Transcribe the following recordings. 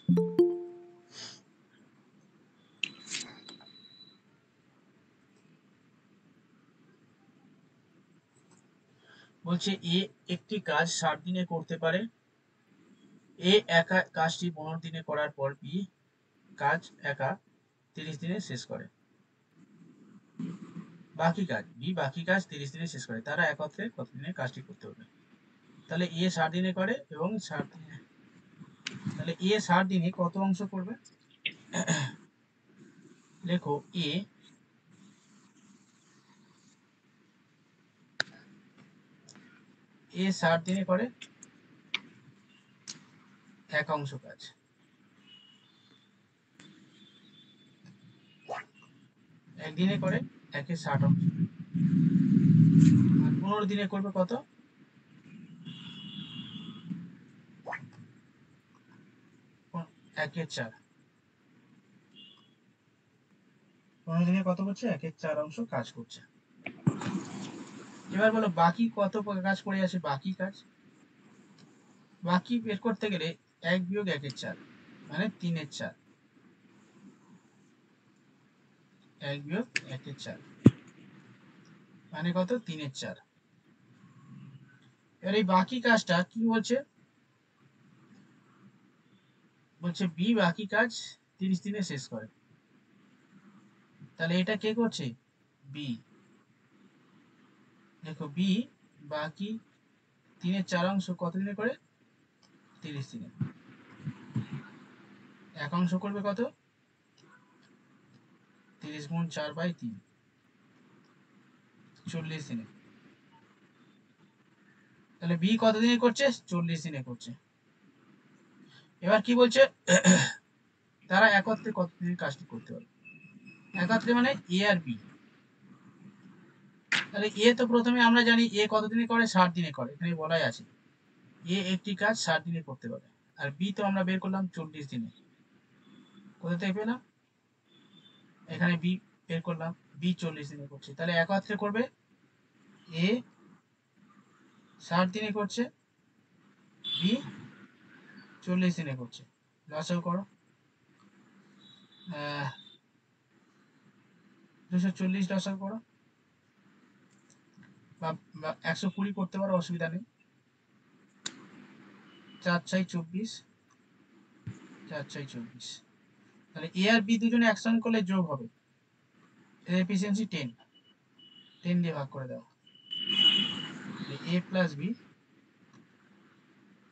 বলছে এ একটি কাজ 60 দিনে করতে পারে। এ একা কাজটি 15 দিনে করার পর বি কাজ একা 30 দিনে শেষ করে। বাকি কাজ 30 দিনে শেষ করে। তারা একত্রে কত দিনে কাজটি করতে হবে? তাহলে এ 60 দিনে করে এবং 60 দিনে, তাহলে এ 60 দিনে কত অংশ করবে? লেখো এ 60 দিনে করে এক অংশ কাজ, একদিনে করে 1/60 অংশ, আর 15 দিনে করবে কত? 1/4। 15 দিনে কত করছে? 1/4 অংশ কাজ করছে। এবার বলো বাকি কত কাজ পড়ে আছে? বাকি বের করতে গেলে 1 - 1/4 মানে 3/4, 1 - 1/4 মানে কত? 3/4। এবার এই বাকি কাজটা কি বলছে? বলছে বি বাকি কাজ 30 দিনে শেষ করে। তাহলে এটা কে করছে? বি। দেখো বি বাকি 3/4 অংশ কত দিনে করে? 30 দিনে। এক অংশ করবে কত? 30 গুণ 4/3, 40 দিনে। তাহলে বি কত দিনে করছে? 40 দিনে করছে। এবার কি বলছে? তারা একত্রে কত দিনে কাজটি করতে পারে? একত্রে মানে এ আর বি। তাহলে এ তো প্রথমে আমরা জানি এ কত দিনে করে? 60 দিনে করে, এখানে বলাই আছে এ একটি কাজ 60 দিনে করতে পারে। আর বি তো আমরা বের করলাম 40 দিনে। কোথা থেকে পেলাম? এখানে বি বের করলাম, বি 40 দিনে করছে। তাহলে একত্রে করবে এ 60 দিনে করছে, বি 40 দিনে করছে। লসাগু করো। 240 লসাগু করো, বা 120 করতে পারো, অসুবিধা নেই। 4×6 = 24, 4×6 = 24। তাহলে এ আর বি দুজনে একসঙ্গে করলে যোগ হবে, এর এফিসিয়েন্সি 10, 10 দিয়ে ভাগ করে দাও। এ প্লাস বি,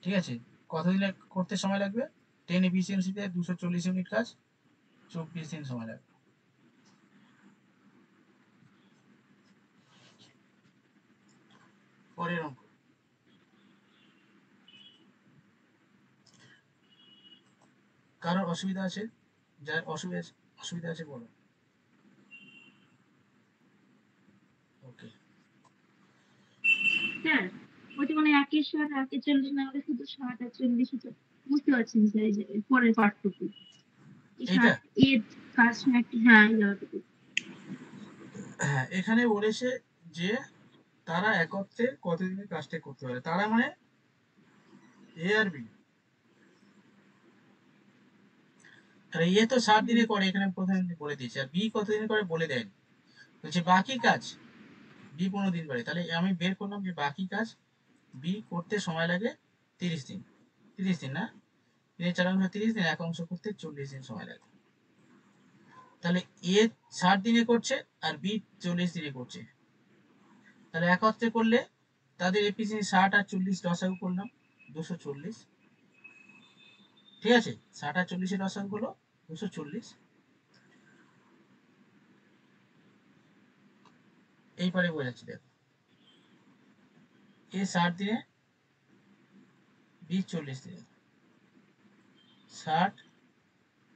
ঠিক আছে, কতদিনে করতে সময় লাগবে? 10 এফিসিয়েন্সিতে 240 ইউনিট কাজ, 24 দিন সময় লাগবে। পরের অঙ্ক। কারোর অসুবিধা আছে? যার অসুবিধা আছে বলো। ওকে। স্যার ওইটা মানে 1/60 1/40 না হলে শুধু 60 আর 40 হতো, বুঝতে পারছেন স্যার? এই যে পরের পার্টটুকু এইটা এর কাজ নাকি? হ্যাঁ এই জায়গাটুকু। হ্যাঁ, এখানে বলেছে যে তারা একত্রে কতদিনে কাজটা করতে পারে। তারা মানে এ আর বি। তাহলে এ তো 60 দিনে করে, এখানে প্রথমে বলে দিয়েছে, আর বি কতদিনে করে বলে দেয়নি। বলছে বাকি কাজ বি 15 দিন পারে। তাহলে আমি বের করলাম যে বাকি কাজ বি করতে সময় লাগে 30 দিন। 30 দিন না, 4 অংশ 30 দিন, এক অংশ করতে 40 দিন সময় লাগে। তাহলে এ 60 দিনে করছে আর বি 40 দিনে করছে। তাহলে একত্রে করলে তাদের এফিসিয়েন্সি 60 আর 40 লসাগু করলাম 240। ঠিক আছে, 60 আর 40 এর লসাগু হলো 240। এইবারে বোঝাচ্ছি দেখো, এ 60 দিনে, বি 40 দিনে। 60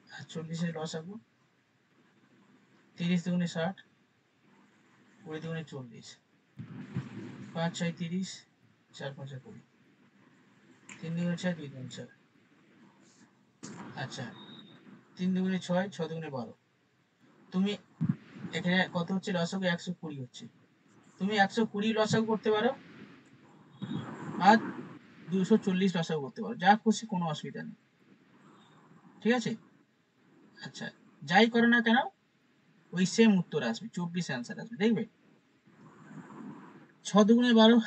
আর 40 এর লসাগু, 30 দুগুণে 60, 20 দুগুণে 40, 5×6 = 30, 4×5 = 20, 3 দুগুণে 6, 2 দুগুণে 4। আচ্ছা, 3 দুগুণে 6, 6 দুগুণে 12। তুমি এখানে কত হচ্ছে লসাগু? 120 হচ্ছে। তুমি 120 লসাগু করতে পারো আর 240 লসাগু করতে পারো, যা খুশি, কোনো অসুবিধা নেই। ঠিক আছে? আচ্ছা, যাই করো না কেন ওই সেম উত্তর আসবে, 24 অ্যান্সার আসবে, দেখবে। 6 দুগুণে 12,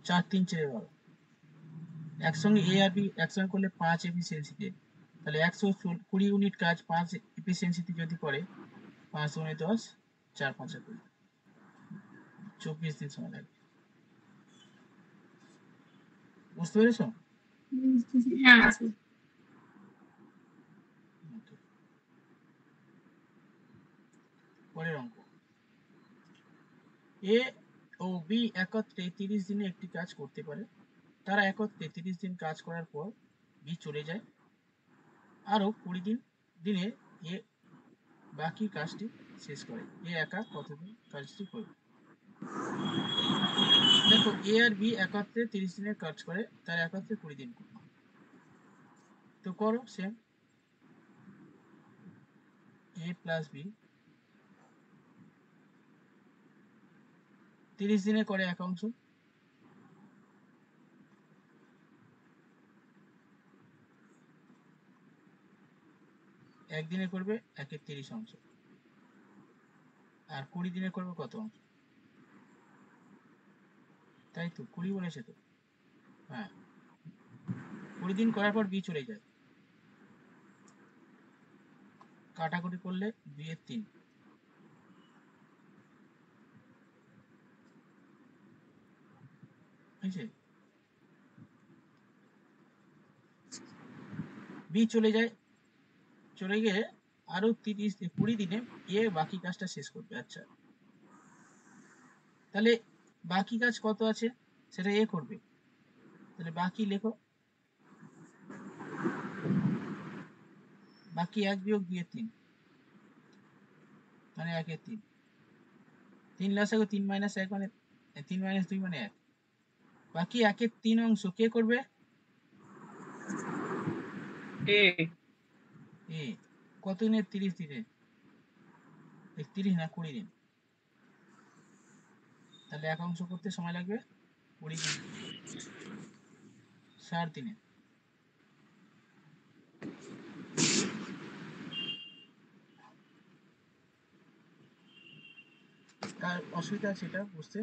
4 3 4 12, একসঙ্গে এ আর বি একসঙ্গে করলে 5 এফিসিয়েন্সিতে, তাহলে 120 ইউনিট কাজ 5 এফিসিয়েন্সিতে যদি করে, 5 দুগুণে 10, 4 5 20, 24 দিন সময় লাগবে। বুঝতে পেরেছো? হ্যাঁ আছে। Okay. পরের অঙ্ক, এ ও বি একত্রে 30 দিনে একটি কাজ করতে পারে, তারা একত্রে 30 দিন কাজ করার পর বি চলে যায়, আরো 20 দিনে এ বাকি কাজটি শেষ করে, এ একা কতদিন কাজটি করবে? দেখো এ আর বি একত্রে 30 দিনের কাজ করে, তার একত্রে 20 দিন করবে, তো করো সেম, এ প্লাস বি 30 দিনে করে একাংশ, একদিনে করবে 1/30 অংশ, আর 20 দিনে করবে কত অংশ? তাই তো 20 বলেছে তো, হ্যাঁ। 20 দিন করার পর বি চলে যায়, কাটাকুটি করলে 2/3, বুঝছে? বি চলে যায়, চলে গিয়ে আরো 20 দিনে এ বাকি কাজটা শেষ করবে। আচ্ছা, তাহলে বাকি কাজ কত আছে সেটা এ করবে, তাহলে বাকি লেখো, বাকি 1 বিয়োগ 2/3 মানে 1/3, 3 লসাগু 3 মাইনাস 1 মানে 3 মাইনাস 2 মানে 1, বাকি 1/3 অংশ কে করবে? এ এ। কত দিনে? 30 দিনে, 30 না 20 দিন, তাহলে এক অংশ করতে সময় লাগবে 20 দিন, 60 দিনে। কার অসুবিধা আছে এটা বুঝতে?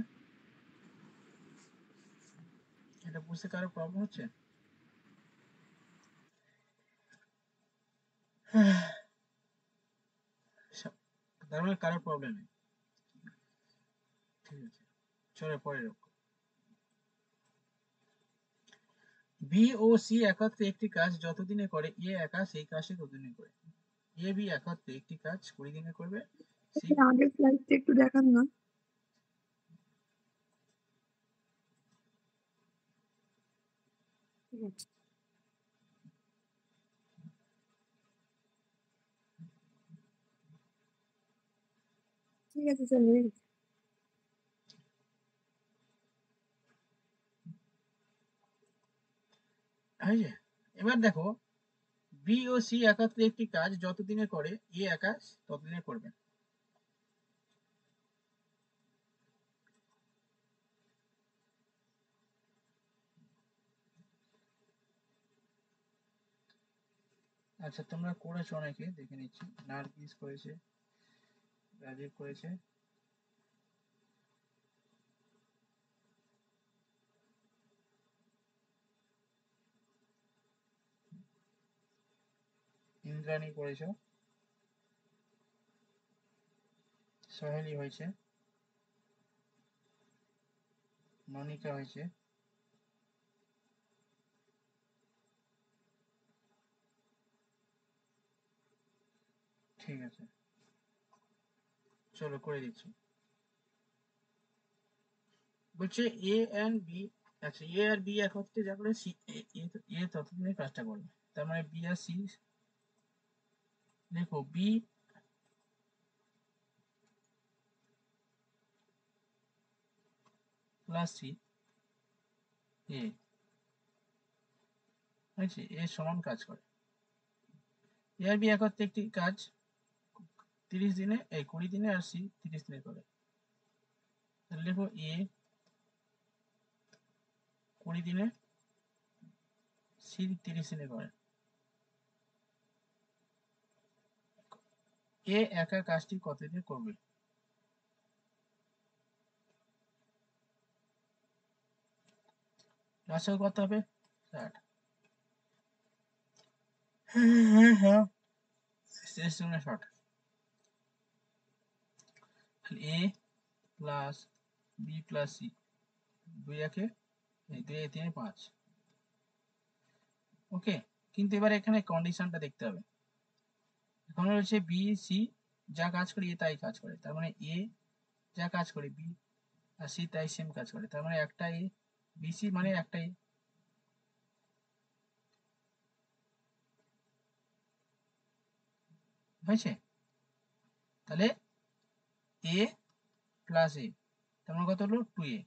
এটা বুঝতে কারো প্রবলেম হচ্ছে? তার মানে কারো প্রবলেম নেই, ঠিক আছে। চলো পরের অঙ্ক, বি ও সি একত্রে একটি কাজ যতদিনে করে, এ একা সেই কাজটি ততদিনে করে, এ বি একত্রে একটি কাজ 20 দিনে করবে, সি। আগের স্লাইডটা একটু দেখান না। ঠিক আছে স্যার, হয়ে গেছে। হয়েছে? এবার দেখো বি ও সি একত্রে একটি কাজ যতদিনে করে, এ একা ততদিনে করবে। আচ্ছা, তোমরা করেছো অনেকে, দেখে নিচ্ছি, নার্গিস করেছে, রাজীব করেছে, ইন্দ্রাণী করেছো, সহেলি হয়েছে, মনিকা হয়েছে, ঠিক আছে, চলো করে দিচ্ছি। বলছে এ এন্ড বি, আচ্ছা এ আর বি একত্রে যা করে সি এ ততদিনে কাজটা করবে, তার মানে বি আর সি, দেখো বি প্লাস সি এ, হয়েছে, এ সমান কাজ করে, এ আর বি একত্রে একটি কাজ 30 দিনে, এই 20 দিনে, আর সি 30 দিনে করে, তাহলে লিখো এ 20 দিনে, সি 30 দিনে করে। এ একা কাজটি কতদিনে করবে? লসাগু কত হবে? 60। হ্যাঁ, শেষ জন্য শর্ট। এ প্লাস বি প্লাস সি, 2 একে 2 এ 3 5। ওকে, কিন্তু এবার এখানে কন্ডিশনটা দেখতে হবে। এখন হচ্ছে বি সি যা কাজ করে এ তাই কাজ করে, তার মানে এ যা কাজ করে বি আর সি তাই সেম কাজ করে, তার মানে একটা এ বি সি মানে একটা এ। হয়েছে? তাহলে এ প্লাস এ, তার মানে কত হলো 2a।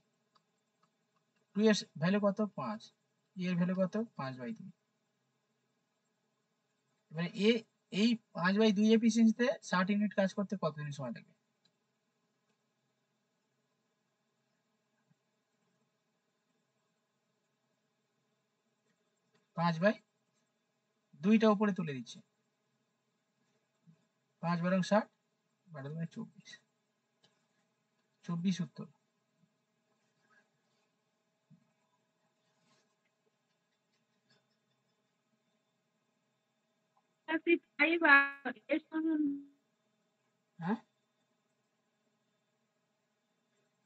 2 এর ভ্যালু কত? 5। এর ভ্যালু কত? 5/2। এবারে এ এই 5/2 এফিসিয়েন্সিতে 60 ইউনিট কাজ করতে কতদিন সময় লাগবে? 5/2টা উপরে তুলে দিচ্ছে, 5 বারং 60, 12 দুগুণে 24। 24 উত্তর। ফাইভ এর সমান হ্যাঁ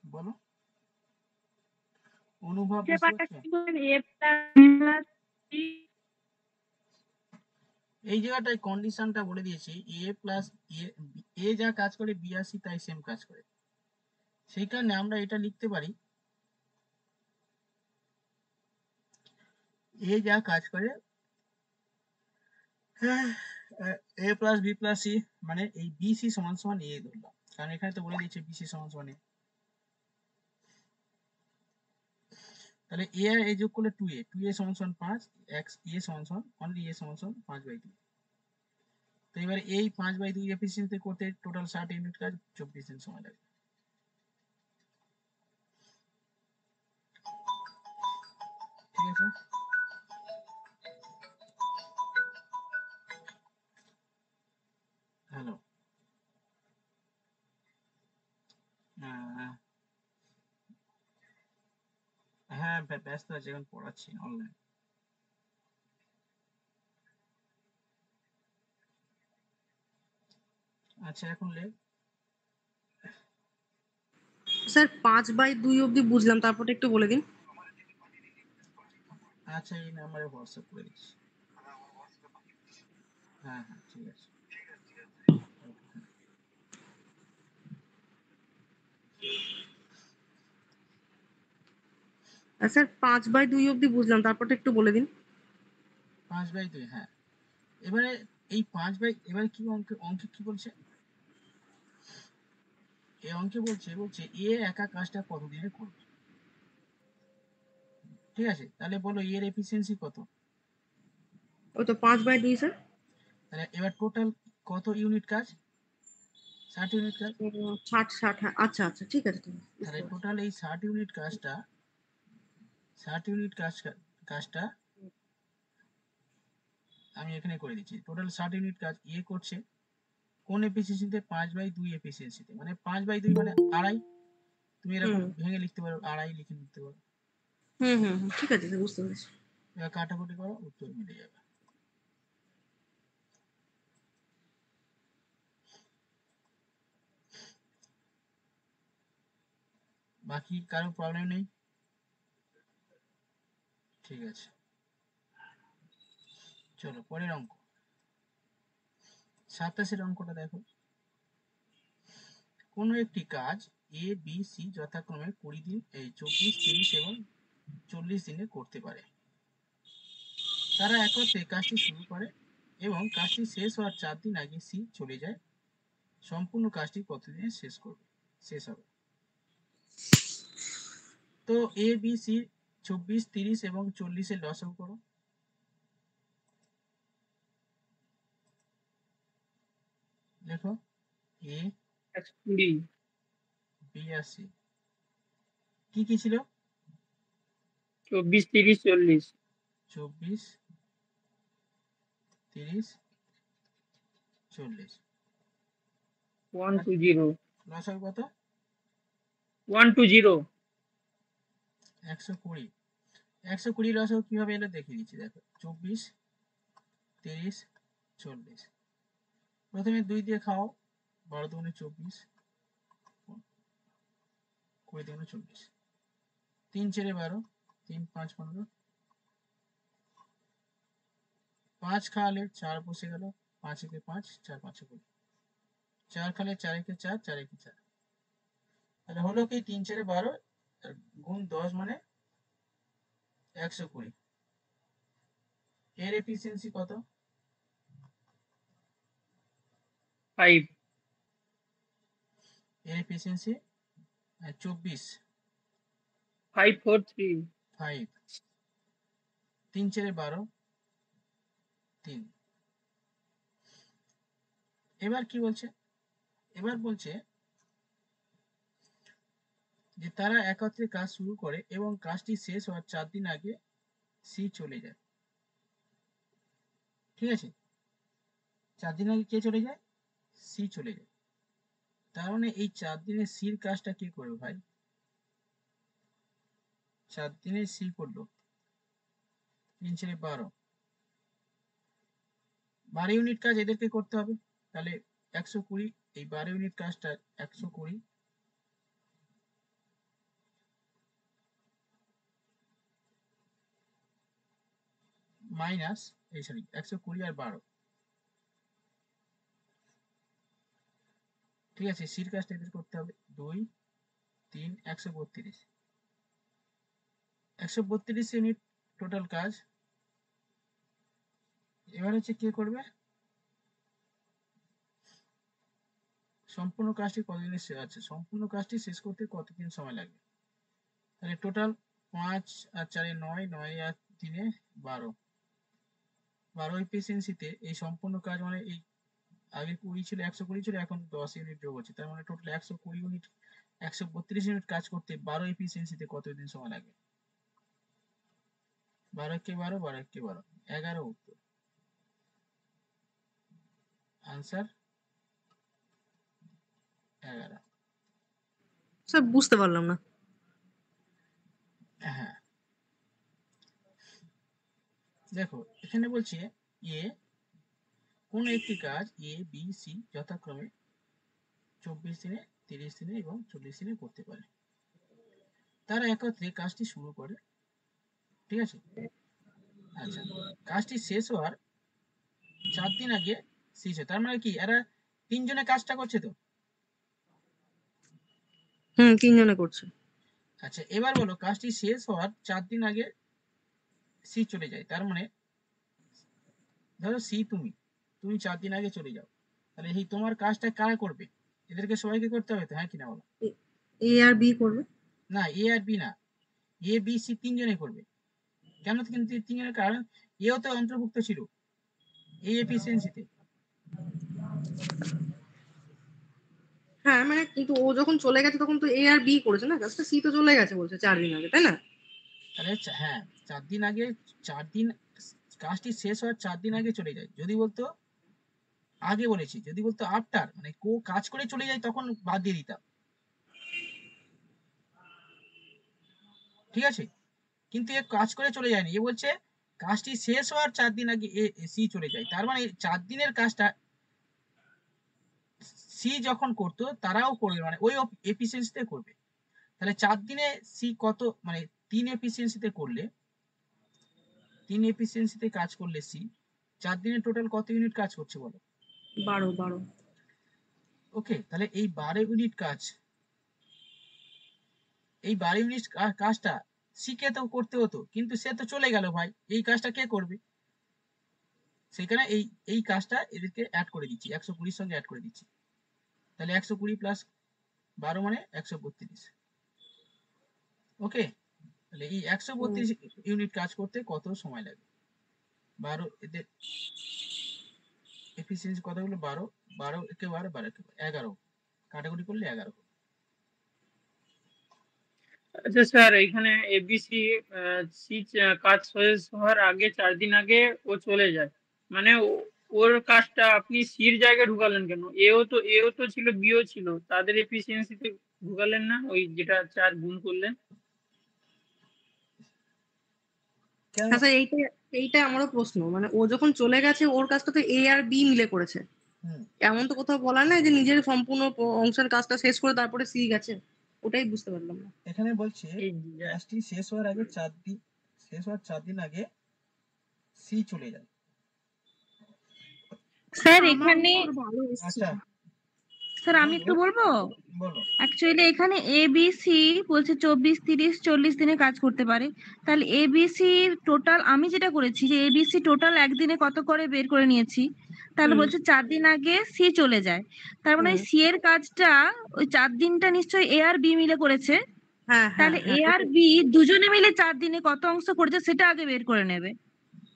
বলো, অনুভব বুঝতে ব্যাপারটা পারছো? কি বলেন এ প্লাস বি এই জায়গাটায় কন্ডিশনটা বলে দিয়েছি, এ প্লাস এ যা কাজ করে বি আর সি তাই সেম কাজ করে, সেই কারণে আমরা এটা লিখতে পারি এ যা কাজ করে এ প্লাস বি প্লাস সি, মানে এই বি সি সমান সমান এ ধরলাম, কারণ এখানে তো বলে দিয়েছে বি সি সমান সমান এ। তাহলে এ আর এ যোগ করলে 2a, 2a সমান সমান 5, x এ সমান সমান অনলি এ সমান সমান 5/2। তো এবার এই 5/2 এফিসিয়েন্সি করতে টোটাল 60 ইউনিট কাজ 24 দিন সময় লাগে। ঠিক আছে? হ্যালো, হ্যাঁ ব্যস্ত আছে, এখন পড়াচ্ছি অনলাইন। আচ্ছা এখন লে। স্যার 5/2 অবধি বুঝলাম, তারপরটা একটু বলে দিন। আচ্ছা এই নাম্বারে হোয়াটসঅ্যাপ করে দিচ্ছি। হ্যাঁ হ্যাঁ ঠিক আছে। স্যার 5/2 অবধি বুঝলাম, তারপরটা একটু বলে দিন। 5/2, হ্যাঁ। এবারে এই 5/, এবারে কি অঙ্কে অঙ্কে কি বলছে? এই অঙ্কে বলছে এ একা কাজটা কতদিনে করবে। ঠিক আছে, তাহলে বলো এর এফিসিয়েন্সি কত? ওই তো 5/2 স্যার। তাহলে এবার টোটাল কত ইউনিট কাজ? 60 ইউনিট কাজ। 60 হ্যাঁ, আচ্ছা আচ্ছা, ঠিক আছে ঠিক আছে, বুঝতে তাহলে পারছি। টোটাল এই 60 ইউনিট কাজটা, 60 ইউনিট কাজটা আমি এখানে করে দিচ্ছি। টোটাল 60 ইউনিট কাজ এ করছে কোন এফিসিয়েন্সিতে? 5/2 এফিসিয়েন্সিতে, মানে 5/2 মানে আড়াই। তুমি এরকম হুম ভেঙে লিখতে পারো, আড়াই লিখে নিতে পারো। হুম হুম হুম, ঠিক আছে স্যার, বুঝতে পেরেছি। এবার কাটাকুটি করো, উত্তর মিলে যাবে। বাকি কারো প্রবলেম নেই? ঠিক আছে, চলো পরের অঙ্ক। 27 অঙ্কটা দেখো। কোনো একটি কাজ এ বি সি যথাক্রমে 20 দিন, 24, 30 এবং 40 দিনে করতে পারে। তারা একত্রে কাজটি শুরু করে এবং কাজটি শেষ হওয়ার 4 দিন আগে সি চলে যায়। সম্পূর্ণ কাজটি কতদিনে শেষ হবে? তো এ বি সি 24, 30 এবং 40 এর লসাগু করো। দেখো এ 20, বি আর সি কি কি ছিল? 24, 30, 40। 24, 30, 40। 120 লসাগু কত? 120 120। 120 লসাগু কিভাবে এলো দেখিয়ে দিচ্ছি, দেখো 24, 30, 40। প্রথমে 2 দিয়ে খাও, 12 দুগুণে 24, 20 দুগুণে 40, 3 4 12, 3 5 15, 5 খাওয়ালে 4 বসে গেল, 5 একে 5, 4 5 20, 4 খালে 4 একে 4, 4 একে 4। তাহলে হলো কি 3 4 12 গুণ 10 মানে 120। এর এফিসিয়েন্সি কত? 5 এর এফিসিয়েন্সি 24, 543 5, 3 4 12, 3। এবার কি বলছে? এবার বলছে যে তারা একত্রে কাজ শুরু করে এবং কাজটি শেষ হওয়ার 4 দিন আগে সি চলে যায়। ঠিক আছে, 4 দিন আগে কে চলে যায়? সি চলে যায়। তার মানে এই 4 দিনে সির কাজটা কে করবে ভাই? 4 দিনে সি করলো 3 4 12, 12 ইউনিট কাজ এদেরকে করতে হবে। তাহলে 120, এই 12 ইউনিট কাজটা 120 মাইনাস, এই সরি 120 আর 12। ঠিক আছে, সির কাজটা এদের করতে হবে 2 3 132, 132 ইউনিট টোটাল কাজ। এবার হচ্ছে কে করবে? সম্পূর্ণ কাজটি কতদিনে শেষ আছে, সম্পূর্ণ কাজটি শেষ করতে কতদিন সময় লাগবে? তাহলে টোটাল 5 আর 4 9, 9 আর 3 12, 12 এফিসিয়েন্সিতে এই সম্পূর্ণ কাজ মানে এই আগে 20 ছিল, 120 ছিল, এখন 10 ইউনিট যোগ হচ্ছে, তার মানে টোটাল 120 ইউনিট, 132 ইউনিট কাজ করতে 12 এফিসিয়েন্সিতে কতদিন সময় লাগবে? 12 কে 12, 12 কে 12, 11 উত্তর। আনসার 11। স্যার বুঝতে পারলাম না। হ্যাঁ, দেখো এখানে বলছে এ কোন একটি কাজ এ বি সি যথাক্রমে 24 দিনে, 30 দিনে এবং 40 দিনে করতে পারে। তারা একত্রে কাজটি শুরু করে। ঠিক আছে, আচ্ছা, কাজটি শেষ হওয়ার 4 দিন আগে শেষ হয়। তার মানে কি এরা 3 জনে কাজটা করছে তো? হুম, 3 জনে করছে। আচ্ছা, এবার বলো কাজটি শেষ হওয়ার 4 দিন আগে সি চলে যায়। তার মানে ধরো সি তুমি তুমি 4 দিন আগে চলে যাও, তাহলে এই তোমার কাজটা কারা করবে? এদেরকে সবাইকে করতে হবে তো, হ্যাঁ কিনা বলো? এ আর বি করবে। না, এ আর বি না, এ বি সি 3 জনে করবে। কেন? কিন্তু 3 জনের কারণ এও তো অন্তর্ভুক্ত ছিল এই এফিসিয়েন্সিতে। হ্যাঁ, মানে কিন্তু ও যখন চলে গেছে তখন তো এ আর বি করেছে না কাজটা, সি তো চলে গেছে বলছে 4 দিন আগে, তাই না? তাহলে হ্যাঁ, 4 দিন আগে, 4 দিন কাজটি শেষ হওয়ার 4 দিন আগে চলে যায়। যদি বলতো আগে বলেছি, যদি বলতো আফটার মানে কো কাজ করে চলে যায় তখন বাদ দিয়ে দিতাম। ঠিক আছে, কিন্তু এ কাজ করে চলে যায়নি, এ বলছে কাজটি শেষ হওয়ার 4 দিন আগে এ সি চলে যায়। তার মানে 4 দিনের কাজটা সি যখন করতো তারাও করবে, মানে ওই এফিসিয়েন্সিতে করবে। তাহলে 4 দিনে সি কত, মানে 3 এফিসিয়েন্সিতে করলে, 3 এফিসিয়েন্সিতে কাজ করলে সি 4 দিনে টোটাল কত ইউনিট কাজ করছে বলো? 12। ওকে, তাহলে এই 12 ইউনিট কাজ, এই 12 ইউনিট কাজটা সিকে তো করতে হতো, কিন্তু সে তো চলে গেল ভাই, এই কাজটা কে করবে? সেখানে এই কাজটা এদেরকে অ্যাড করে দিচ্ছি, 120 সঙ্গে অ্যাড করে দিচ্ছি। তাহলে 120 প্লাস 12 মানে 132। ওকে, তাহলে এই 132 ইউনিট কাজ করতে কত সময় লাগে? 12 এদের এফিসিয়েন্সি কত হলো? 12, 12 একে 12, 12 একে 11, কাটাকুটি করলে 11। আচ্ছা স্যার, এখানে এবিসি সি কাজ শেষ হওয়ার আগে 4 দিন আগে ও চলে যায়, মানে ওর কাজটা আপনি সির জায়গায় ঢুকালেন কেন? এও তো ছিল, বিও ছিল, তাদের এফিসিয়েন্সিতে ঢুকালেন না ওই যেটা 4 গুণ করলেন? কেন? হ্যাঁ স্যার, এইটা আমারও প্রশ্ন। মানে ও যখন চলে গেছে ওর কাজটা তো এ আর বি মিলে করেছে, হুম, এমন তো কোথাও বলা নাই যে নিজের সম্পূর্ণ অংশের কাজটা শেষ করে তারপরে সি গেছে। ওটাই বুঝতে পারলাম না। এখানে বলছে এই কাজটি শেষ হওয়ার আগে 4 দিন, শেষ হওয়ার 4 দিন আগে সি চলে যায়। স্যার আমার এখানে, তো ভালো এসছে। আচ্ছা, স্যার আমি একটু বলবো। বলো। অ্যাকচুয়ালি এখানে এবিসি বলছে 24, 30, 40 দিনে কাজ করতে পারে। তাহলে এবিসি টোটাল আমি যেটা করেছি যে এবিসি টোটাল একদিনে কত করে বের করে নিয়েছি। তাহলে হুম, বলছে 4 দিন আগে সি চলে যায়। তার মানে হুম। ওই সি এর কাজটা ওই 4 দিনটা নিশ্চয়ই এ আর বি মিলে করেছে। হ্যাঁ, হ্যাঁ, তাহলে এ হ্যাঁ, আর বি দুজনে মিলে 4 দিনে কত অংশ করেছে সেটা আগে বের করে নেবে।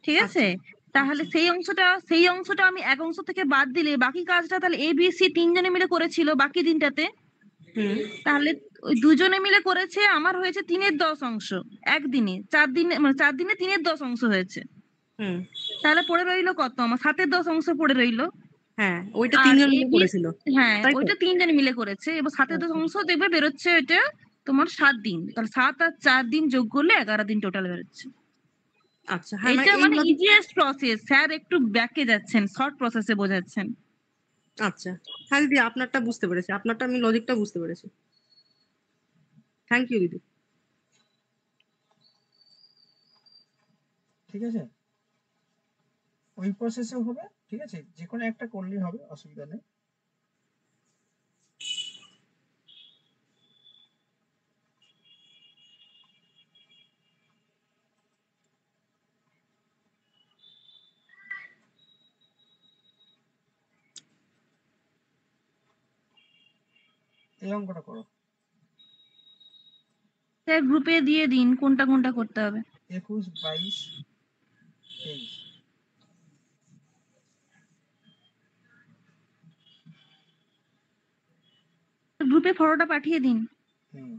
ঠিক আছে? আচ্ছা, তাহলে আচ্ছা। সেই অংশটা আমি এক অংশ থেকে বাদ দিলে বাকি কাজটা তাহলে এ বি সি তিনজনে মিলে করেছিল বাকি দিনটাতে। হুম, তাহলে ওই দুজনে মিলে করেছে, আমার হয়েছে 3/10 অংশ একদিনে। 4 দিনে মানে 4 দিনে 3/10 অংশ হয়েছে। হুম। তাহলে পড়ে রইলো কত? আমার 7/10 অংশ পড়ে রইলো। হ্যাঁ, ওইটা আর তিনজন এ মিলে বি, করেছিল, হ্যাঁ তাই তো? ওইটা তিনজনে মিলে করেছে। এবার 7/10 আচ্ছা, অংশ দেখবে বেরোচ্ছে এটা তোমার 7 দিন। তাহলে 7 আর 4 দিন যোগ করলে 11 দিন টোটাল বেরোচ্ছে। আচ্ছা। হ্যাঁ, এটা এই মানে লজিক। Easiest process. স্যার একটু ব্যাকে যাচ্ছেন, শর্ট প্রসেসে বোঝাচ্ছেন। আচ্ছা। হ্যাঁ দিদি, আপনারটা বুঝতে পেরেছি, আপনারটা আমি লজিকটা বুঝতে পেরেছি। থ্যাংক ইউ দিদি। ঠিক আছে, ওই প্রসেসেও হবে। ঠিক আছে, যে কোনো একটা করলেই হবে, অসুবিধা নেই। এই অঙ্কটা করো। স্যার গ্রুপে দিয়ে দিন কোনটা কোনটা করতে হবে। 21, 22, 23। গ্রুপে ফটোটা পাঠিয়ে দিন। হুম।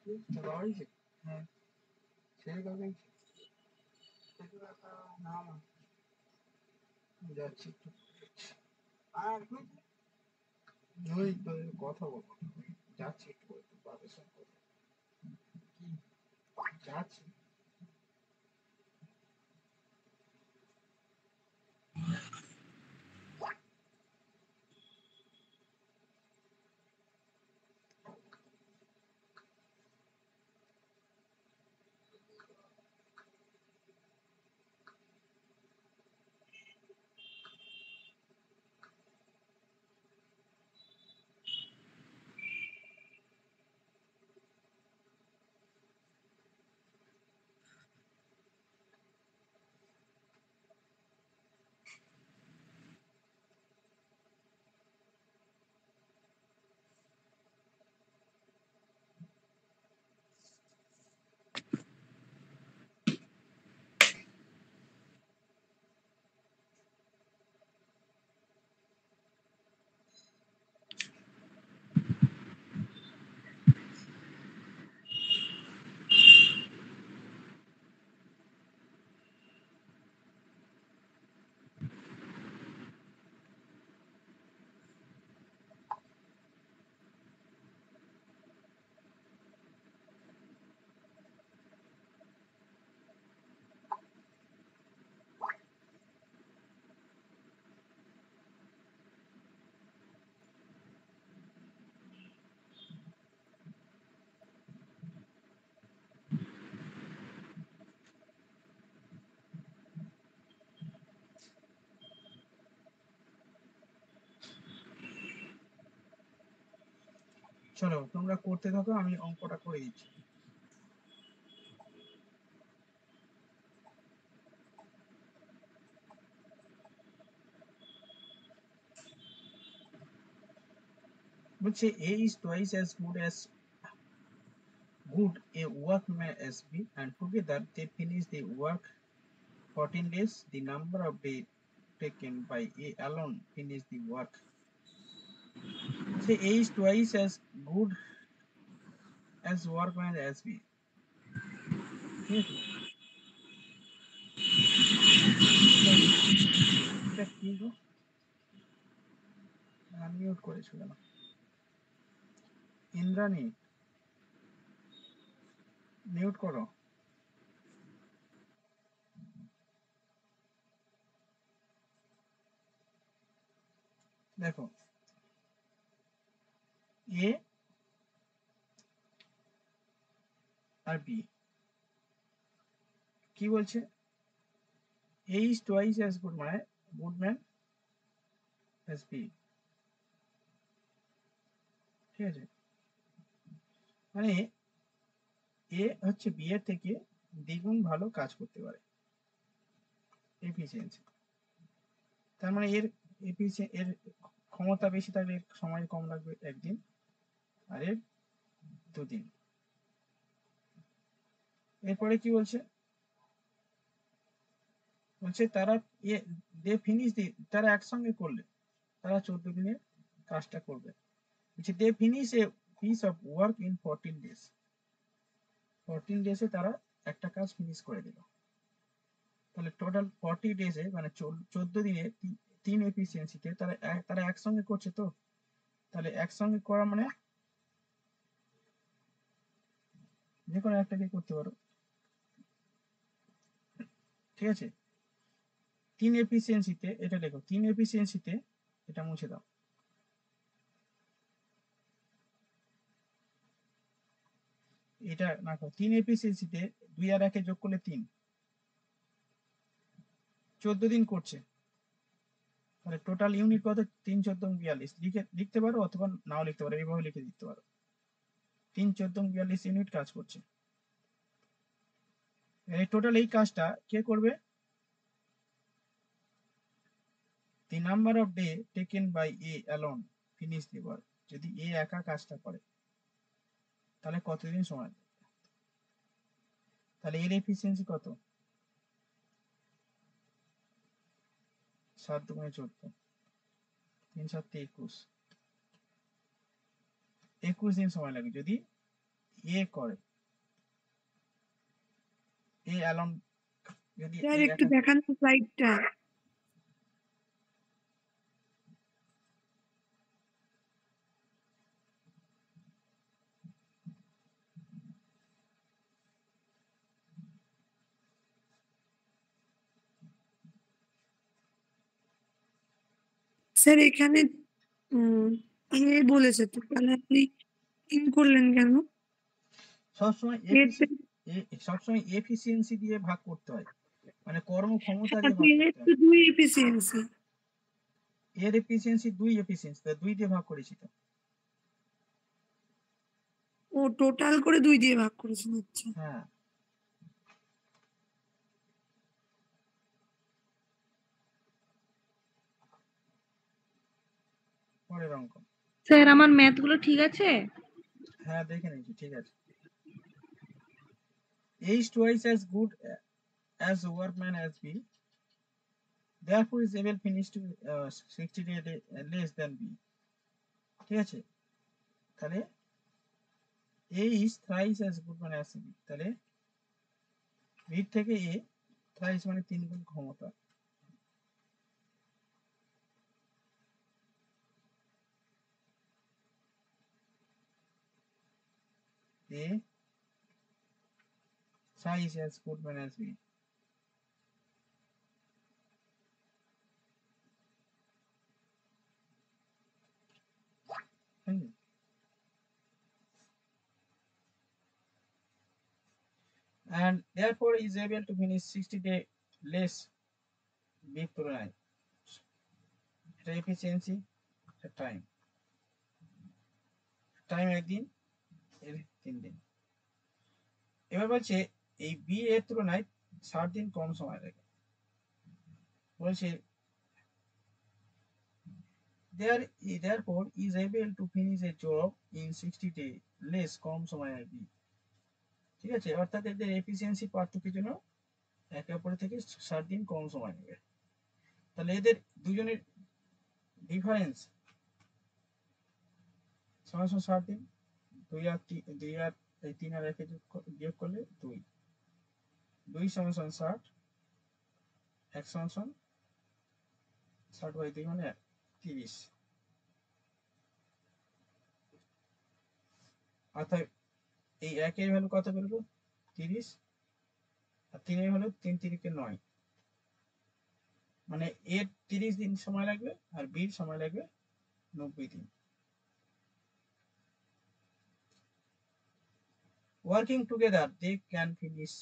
হ্যাঁ সেই কথা যাচ্ছি একটু আর ওই তো কথা বলবো যাচ্ছি একটু বাবার সঙ্গে যাচ্ছি চলো তোমরা করতে থাকো আমি অঙ্কটা করে দিচ্ছি বলছে A is twice as good a workman as B and together they finish the work 14 days the number of days taken by A alone finish the work say A is twice as good as workman as B ঠিক আছে এটা কি গো unmute করেছিল না Indrani mute করো দেখো এ আর B কি বলছে A is twice as good মানে গুড ম্যান as B ঠিক আছে মানে এ হচ্ছে বি এর থেকে দ্বিগুণ ভালো কাজ করতে পারে এফিসিয়েন্সি তার মানে এর এর ক্ষমতা বেশি থাকলে এর সময় কম লাগবে একদিন আর এর দুদিন এরপরে কি বলছে বলছে তারা দে ফিনিশ তারা একসঙ্গে করলে তারা 14 দিনে কাজটা করবে বলছে they finish a piece of work in 14 days 14 ডেজে তারা একটা কাজ ফিনিশ করে দিল তাহলে টোটাল 40 ডেজে মানে 14 দিনে 3 এফিসিয়েন্সিতে তারা একসঙ্গে করছে তো তাহলে একসঙ্গে করা মানে যে কোনো একটা দিয়ে করতে পারো ঠিক আছে 3 এফিসিয়েন্সিতে এটা দেখো 3 এফিসিয়েন্সিতে এটা মুছে দাও এটা না করো 3 এফিসিয়েন্সিতে 2 আর 1 যোগ করলে 3 14 দিন করছে তাহলে টোটাল ইউনিট কত 3 14 42 লিখতে পারো অথবা নাও লিখতে পারো এইভাবে লিখে দিতে পারো 3 14 42 ইউনিট কাজ করছে এই টোটাল এই কাজটা কে করবে the number of day taken by A alone finish the work যদি A একা কাজটা করে তাহলে কতদিন সময় তাহলে এর এফিসিয়েন্সি কত 7 দুগুণে 14 3 7 21 দিন সময় লাগে যদি এ করে, এ অ্যালং যদি স্যার এ একটু দেখান স্লাইডটা। স্যার এখানে এ বলেছে তো, তাহলে আপনি ইন করলেন কেন? সবসময় সবসময় এফিসিয়েন্সি দিয়ে ভাগ করতে হয়, মানে কর্মক্ষমতা দিয়ে ভাগ করতে হয়। দুই এফিসিয়েন্সি, এর এফিসিয়েন্সি 2 এফিসিয়েন্সি, 2 দিয়ে ভাগ করেছি তো। ও টোটাল করে 2 দিয়ে ভাগ করেছেন। আচ্ছা হ্যাঁ, পরের অঙ্ক। স্যার আমার ম্যাথ গুলো ঠিক আছে? হ্যাঁ, দেখে নিয়েছি, ঠিক আছে। A is twice as good as workman as B, therefore is able finish to 60 day less than B। ঠিক আছে, তাহলে A is thrice as good মানে as B, তাহলে B থেকে A thrice মানে 3 গুণ ক্ষমতা। A thrice as good মানে as B। And therefore is able to finish 60 day less B তুলনায়। এটা এফিসিয়েন্সি, টাইম, টাইম একদিন, এর 3 দিন। এবার বলছে এই বি এর তুলনায় 60 দিন কম সময় লাগে। বলছে therefore is able to finish a job in 60 day less, কম সময় আর বি। ঠিক আছে, অর্থাৎ এদের এফিসিয়েন্সি পার্থক্যের জন্য একে অপরের থেকে 60 দিন কম সময় নেবে। তাহলে এদের দুজনের ডিফারেন্স সমান 60 দিন। 2 আর 3 আর 1 বিয়োগ করলে 2, 2 সমান 60, 1 সমান 60/2 মানে 30। অর্থাৎ এই 1 এর ভ্যালু কত বেরোলো? 30, আর 3 এর ভ্যালু 3 3 9, মানে এর 30 দিন সময় লাগবে আর বির সময় লাগবে 90 দিন। Working together they can finish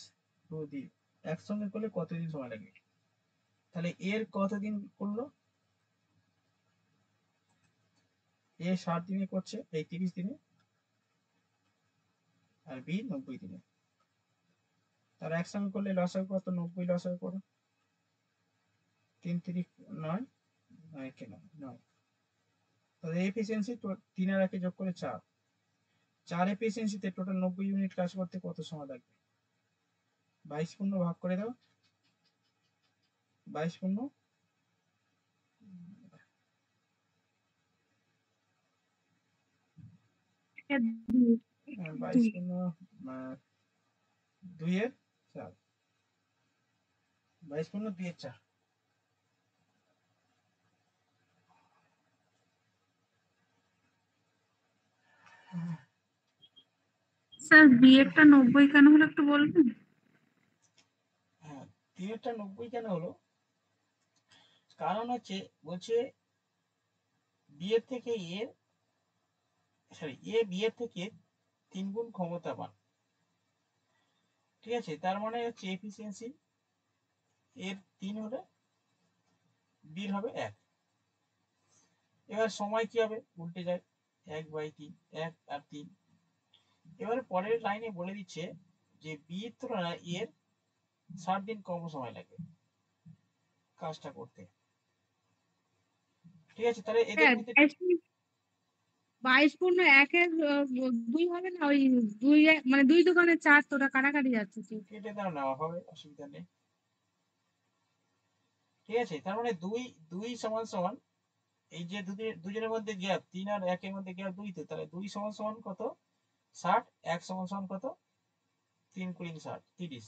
to the, একসঙ্গে করলে কতদিন সময় লাগবে? তাহলে এর কতদিন করলো? এ 60 দিনে করছে, এই 30 দিনে, আর বি 90 দিনে। তার একসঙ্গে করলে লসাগু কত? 90 লসাগু করো, 3 3 9, 9 কে 9। তাহলে এফিসিয়েন্সি 3 আর 1 যোগ করে 4, 4 এফিসিয়েন্সিতে টোটাল 90 ইউনিট কাজ করতে কত সময় লাগবে? 22 পূর্ণ ভাগ করে দাও, 22 পূর্ণ 22 পূর্ণ 2 এর 4, 22 পূর্ণ 2 এর 4। স্যার বি এরটা 90 কেন হলো একটু বলবেন? হ্যাঁ, 3 এরটা 90 কেন হলো? কারণ হচ্ছে, বলছে বি এর থেকে এ বি এর থেকে 3 গুণ ক্ষমতাবান। ঠিক আছে, তার মানে হচ্ছে এফিসিয়েন্সি এর 3 হলে বির হবে 1। এবার সময় কি হবে? উল্টে যায়, 1/3, 1 আর 3। এবারে পরের লাইনে বলে দিচ্ছে যে বি এর তুলনায় এর 60 দিন কম সময় লাগে কাজটা করতে। ঠিক আছে, তাহলে এদের মধ্যে 22 পূর্ণ 1-এর 2 হবে না? ওই 2 মানে 2 দোকানে 4, তো ওটা কাটাকাটি যাচ্ছে তো। কেটে দাও, নেওয়া হবে, অসুবিধা নেই। ঠিক আছে, তার মানে 2 2 সমান সমান, এই যে দুজনের মধ্যে গ্যাপ 3 আর 1 এর মধ্যে গ্যাপ 2, তো তাহলে 2 সমান সমান কত? 60, 1 সমান সমান কত? 3 × 60, 30।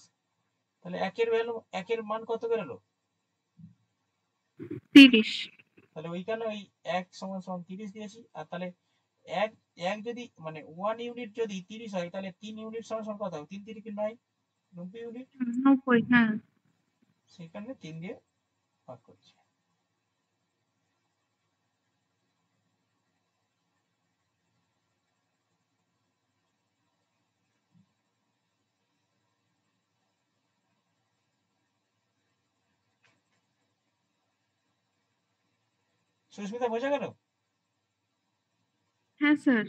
তাহলে একের ভ্যালু, একের মান কত বেরোলো? 30। তাহলে ওইখানে ওই 1 সমান সমান 30 দিয়েছি। আর তাহলে এক এক যদি মানে 1 ইউনিট যদি 30 হয়, তাহলে 3 ইউনিট সমান সমান কত হবে? 3 3 কি 9, 90 ইউনিট। 90, হ্যাঁ। সেখানে 3 দিয়ে ভাগ করছি। সুস্মিতা, বোঝা গেল? হ্যাঁ স্যার।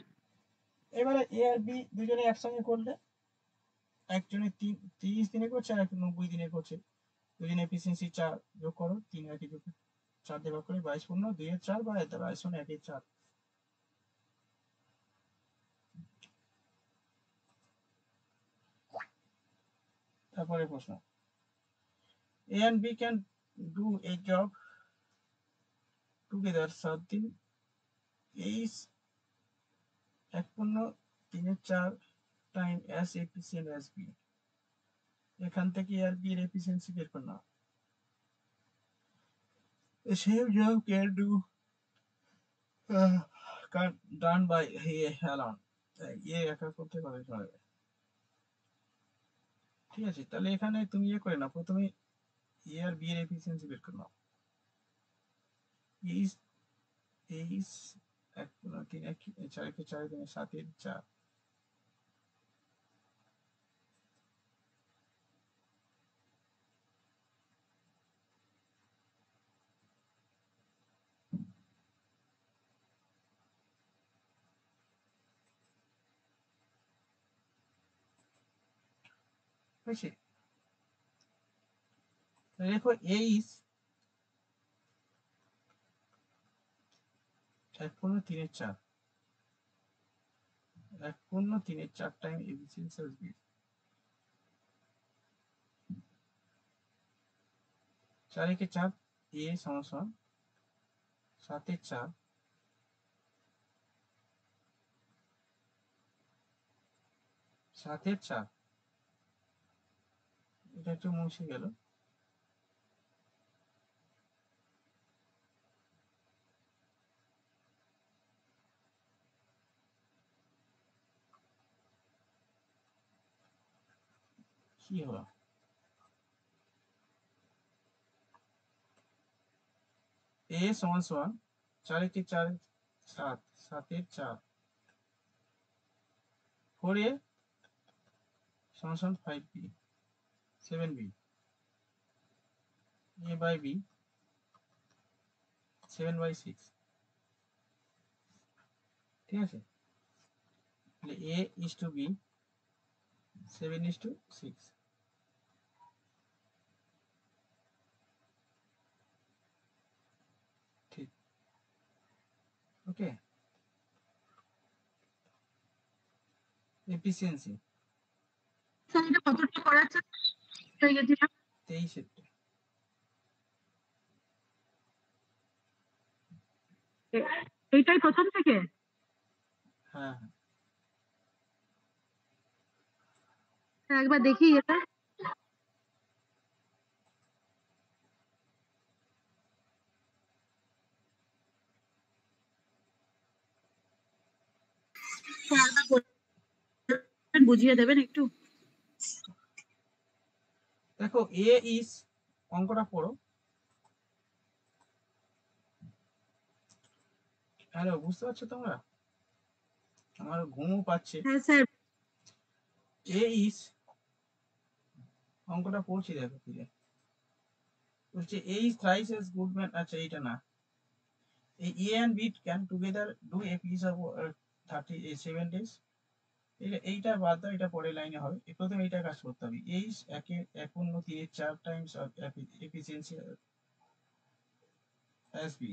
এবারে এ আর বি দুজনে একসঙ্গে করলে, একজনে 30 দিনে করছে আর একজন 90 দিনে করছে, দুজনে এফিসিয়েন্সি 4 যোগ করো, 3 আর 2 4 দিয়ে ভাগ করে 22 পূর্ণ 2 এর 4 বা 22 পূর্ণ 1 এর 4। তারপরে প্রশ্ন, A and B can do a job together 7 দিন। A is 1 পূর্ণ 3 এর 4 time as efficient as B। এখান থেকে A আর B এর এফিসিয়েন্সি বের করলাম। The same job can do done by A alone। এ একা করতে পারে সবাই। ঠিক আছে, তাহলে এখানে তুমি ইয়ে করে না, প্রথমে এ আর বি এর এফিসিয়েন্সি বের করে নাও। ইজ 1 পূর্ণ 3 4 কে 4 দিনে 7 এর 4। হয়েছে? দেখো এ ইজ 1 পূর্ণ 3 এর 4, 1 পূর্ণ 3 এর 4 টাইম এফিসিয়েন্সি as বি। 4 কে 4 এ সমান সমান 7 এর 4, 7 এর 4। এটা একটু মুছে গেল। কি হলো? এ সমান সমান 4 কে 4 7, 7 এর 4, 4 এ সমান সমান 5b, 7b, a by b 7/6। ঠিক আছে, তাহলে a is to b 7:6। ঠিক, ওকে। এফিসিয়েন্সি স্যার এটা কতটা করাচ্ছে হয়ে গেছিলাম 23 এর। এইটাই প্রথম থেকে। হ্যাঁ হ্যাঁ, হ্যাঁ, একবার দেখি এটা। স্যার, একবার বলবেন, বুঝিয়ে দেবেন একটু। দেখো এ ইজ, অঙ্কটা পড়ো। হ্যালো, বুঝতে পারছো তোমরা? আমার ঘুমও পাচ্ছে। হ্যাঁ স্যার। এ ইজ, অঙ্কটা পড়ছি দেখো কি বলছে, A is thrice as good man. আচ্ছা এইটা না, এই A and B can together do a piece of 37 days. এইটা বাদ দাও, এটা পরের লাইনে হবে। প্রথমে এইটা কাজ করতে হবে। এ ইজ 1 পূর্ণ 3 এর 4 times of efficiency S B.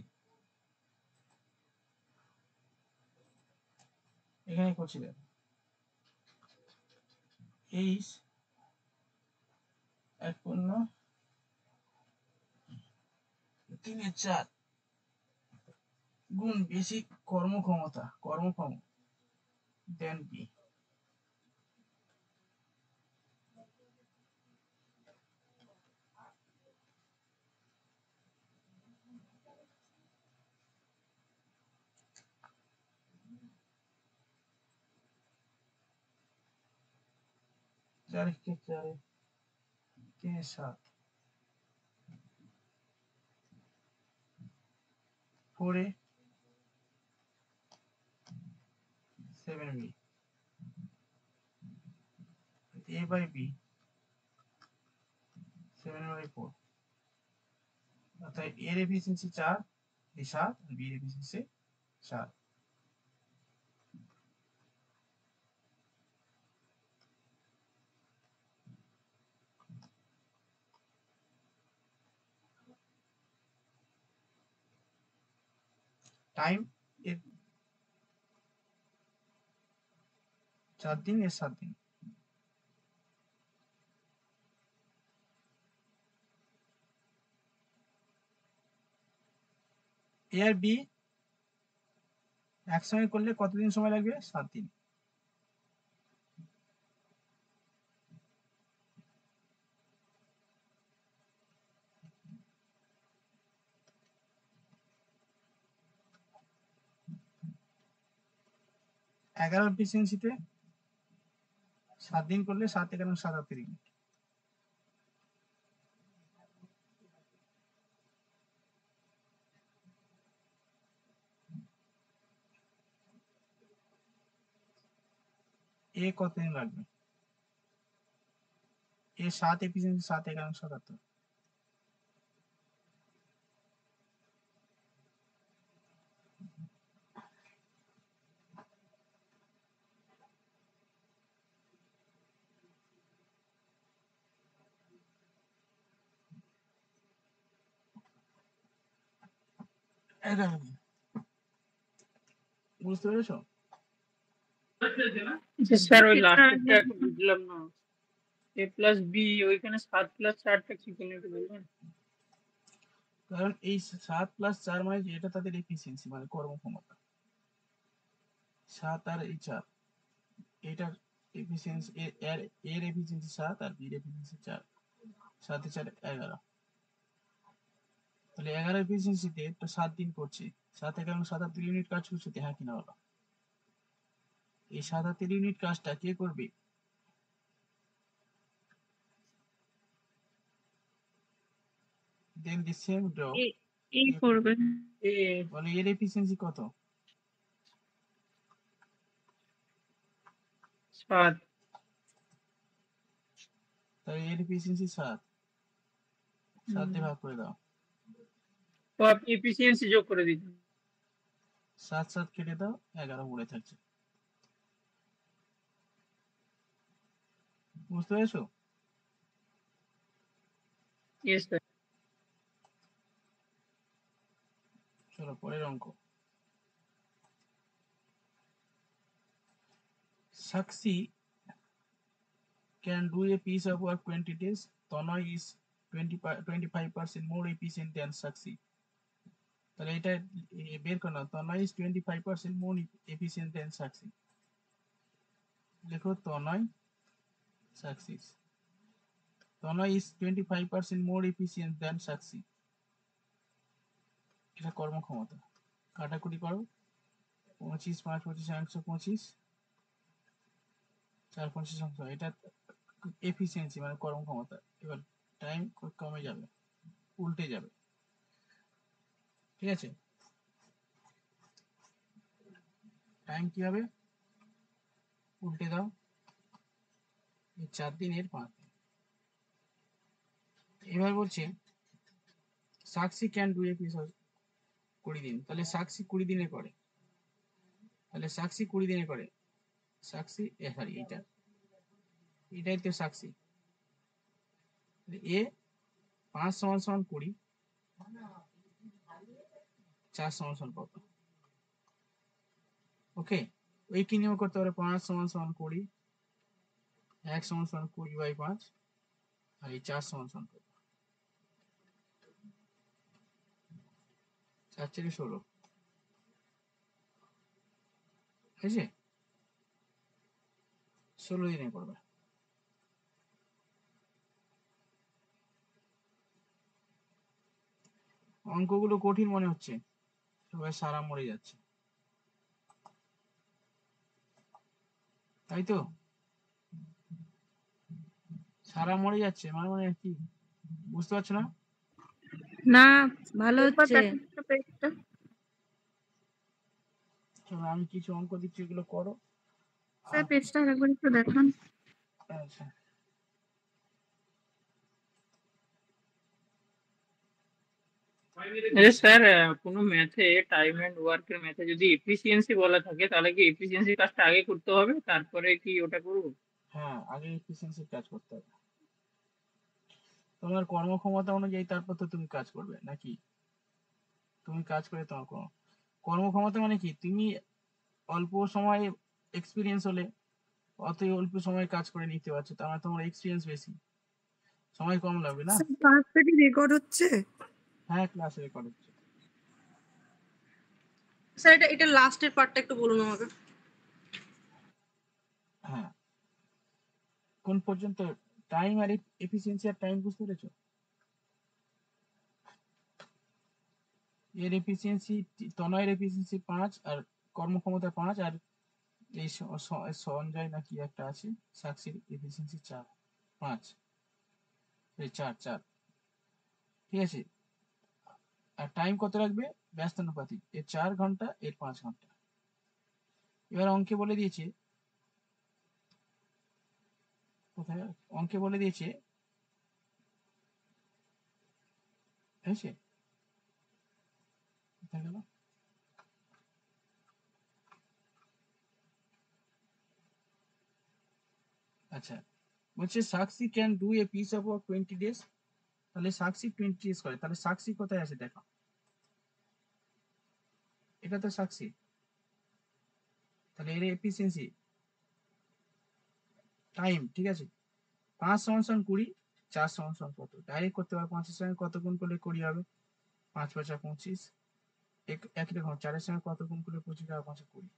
এখানে করছি দেখো, এ ইজ 1 পূর্ণ 3 এর 4 গুণ বেশি কর্মক্ষম দেন বি। 4 के 4 3 7 4 a 7 b a by b 7 by 4 অর্থাৎ এর এফিসিয়েন্সি 4 এই 7 আর বি এর এফিসিয়েন্সি 4 টাইম এর 4 दिन এর 7 दिन এ আর বি একসঙ্গে করলে কতদিন সময় লাগবে 7 दिन 11 এফিসিয়েন্সিতে 7 दिन করলে 7 11 37 মিনিট এ কতদিন লাগবে এ 7 এফিসিয়েন্সি 7 11 77 11 দিন বুঝতে পেরেছো যে স্যার ওই সেটা লাস্টেরটা একটু বুঝলাম না a প্লাস বি ওইখানে 7 প্লাস 4টা কি কেন একটু বলবেন কারণ এই 7 প্লাস 4 মানে যেটা তাদের এফিসিয়েন্সি মানে কর্মক্ষমতা 7 আর এই 4 এটার এফিসিয়েন্সি এর এফিসিয়েন্সি 7 আর বি এর এফিসিয়েন্সি 4 7 এ 4 11 তাহলে 11 এফিসিয়েন্সিতে তো 7 দিন করছে 7 11 77 ইউনিট কাজ করছে হ্যাঁ কিনা বলো এই 77 ইউনিট কাজটা কে করবে দেন দি সেম জব এই করবে বলে এর এফিসিয়েন্সি কত 7 তাহলে এর এফিসিয়েন্সি 7 7 দিয়ে ভাগ করে দাও তো আপনি এফিসিয়েন্সি যোগ করে দিন 7 7 কেটে দাও 11 পড়ে থাকছে বুঝতে পেরেছো ইয়েস স্যার চলো পরের অঙ্ক Sakshi can do a piece of work 20 days. Tanoy is 25% more efficient than Sakshi. তাহলে এটা বের করো না তনয় is 25% more efficient than Sakshi. দেখো তনয় Sakshi. Tanay is 25% more efficient than Sakshi. এটা কর্মক্ষমতা কাটাকুটি করো 25 5 25 125 4 25 অংশ এটা এফিসিয়েন্সি মানে কর্মক্ষমতা এবার টাইম কমে যাবে উল্টে যাবে ঠিক আছে টাইম কি হবে উল্টে দাও এই 4 দিন এর 5 দিন এবার বলছে সাক্ষী ক্যান ডু এ পিস 20 দিন তাহলে সাক্ষী 20 দিনে করে তাহলে সাক্ষী 20 দিনে করে সাক্ষী সরি এটাই তো সাক্ষী এ 5 সমান সমান 20 4 সমান সমান কত ওকে ওই কি নিয়ম করতে পারে 5 সমান সমান 20 1 সমান সমান 20/5 আর এই 4 সমান সমান কত 4 4 16 হয়েছে 16 দিনে করবে অঙ্কগুলো কঠিন মনে হচ্ছে সবাই সারা মরে যাচ্ছে তাই তো সারা মরে যাচ্ছে মানে মানে কি বুঝতে পারছো না? না ভালো একবার হচ্ছে। দেখেন তো পেজটা। চলো আমি কিছু অঙ্ক দিচ্ছি, এগুলো করো। স্যার পেজটা আরেকবার একটু দেখান। আচ্ছা স্যার কোনো ম্যাথে টাইম এন্ড ওয়ার্কের ম্যাথে যদি এফিসিয়েন্সি বলা থাকে তাহলে কি এফিসিয়েন্সি কাজটা আগে করতে হবে তারপরে কি ওটা করবো? হ্যাঁ, আগে এফিসিয়েন্সির কাজ করতে হবে। তোমার কর্মক্ষমতা অনুযায়ী তারপর তো তুমি কাজ করবে নাকি? তুমি কাজ করে তোমার কর্মক্ষমতা মানে কি, তুমি অল্প সময় এক্সপিরিয়েন্স হলে অতই অল্প সময় কাজ করে নিতে পারছো, তার মানে তোমার এক্সপিরিয়েন্স বেশি, সময় কম লাগবে না? স্যার ক্লাসটা কি রেকর্ড হচ্ছে? হ্যাঁ, ক্লাস রেকর্ড হচ্ছে। স্যার এটা লাস্টের পার্টটা একটু বলুন আমাকে। হ্যাঁ, কোন পর্যন্ত? টাইম আর এফিসিয়েন্সি আর টাইম বুঝতে পেরেছো? এর এফিসিয়েন্সি, তনয়ের এফিসিয়েন্সি 5 আর কর্মক্ষমতা 5, আর এই সঞ্জয় নাকি একটা আছে সাক্ষীর এফিসিয়েন্সি 4 5 এই 4 ঠিক আছে। আর টাইম কত রাখবে? ব্যস্তানুপাতিক, এর 4 ঘন্টা এর 5 ঘন্টা। এবার অঙ্কে বলে দিয়েছে, কোথায় অঙ্কে বলে দিয়েছে, হয়েছে কোথায় গেল? আচ্ছা, বলছে সাক্ষী can do a piece of work 20 days। তাহলে সাক্ষী 20 days করে, তাহলে সাক্ষী কোথায় আছে দেখো, এটা তো সাক্ষী, তাহলে এর এফিসিয়েন্সি টাইম, ঠিক আছে। 5 সমান 20, 4 সমান কত? ডাইরেক্ট করতে পারো, 5 এর সঙ্গে কত গুণ করলে 20 হবে? 5 5 25, একই রকম 4 এর সঙ্গে কত গুণ করলে 25 আর 5 20।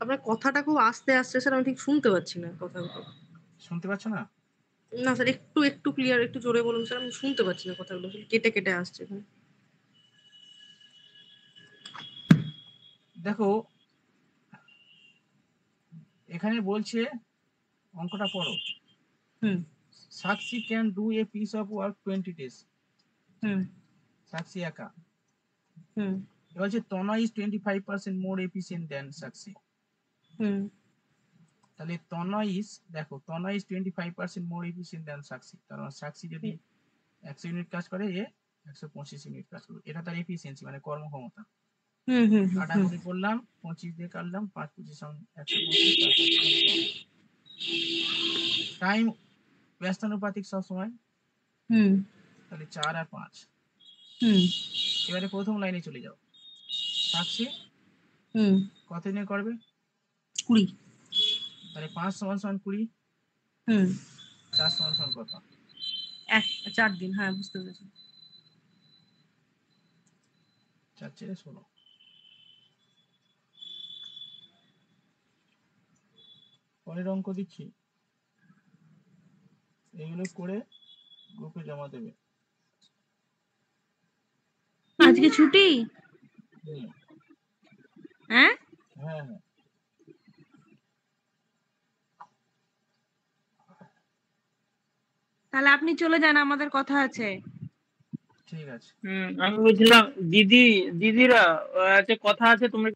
আপনার কথাটা খুব আস্তে আসছে স্যার, আমি ঠিক শুনতে পাচ্ছি না কথাগুলো। শুনতে পাচ্ছ না? না স্যার, একটু ক্লিয়ার, একটু জোরে বলুন স্যার, আমি শুনতে পাচ্ছি না কথাগুলো, কেটে কেটে আসছে এখানে। দেখো এখানে বলছে, অঙ্কটা পড়ো। হুম সাক্ষী can do a piece of work 20 days। হুম সাক্ষী একা। হুম এবার হচ্ছে তনয় ইজ 25% মোর এফিসিয়েন্ট দেন সাক্ষী। হুম তাহলে তনয় ইজ, দেখো তনয় ইজ 25% মোর এফিসিয়েন্ট দেন সাক্ষী, কারণ সাক্ষী যদি 100 ইউনিট কাজ করে, এ 125 ইউনিট কাজ করবে, এটা তার এফিসিয়েন্সি মানে কর্মক্ষমতা। হুম হুম কাটাকুটি করলাম, 25 দিয়ে কাটলাম, 5 25 125। টাইম ব্যস্তানুপাতিক সবসময়, হুম তাহলে 4 আর 5। হুম এবারে প্রথম লাইনে চলে যাও, সাক্ষী হুম কত দিনে করবে? 20। তাহলে 5 সমান 20, হুম 4 সমান কত? 4 দিন, হ্যাঁ বুঝতে পেরেছি। 4 4 16। পরের অঙ্ক দিচ্ছি, এগুলো করে গ্রুপে জমা দেবে। আজকে ছুটি? হুম, হ্যাঁ হ্যাঁ হ্যাঁ। তাহলে আপনি চলে যান, আমাদের কথা আছে। ঠিক আছে। আমি বলছিলাম দিদিরা কথা আছে, তোমরা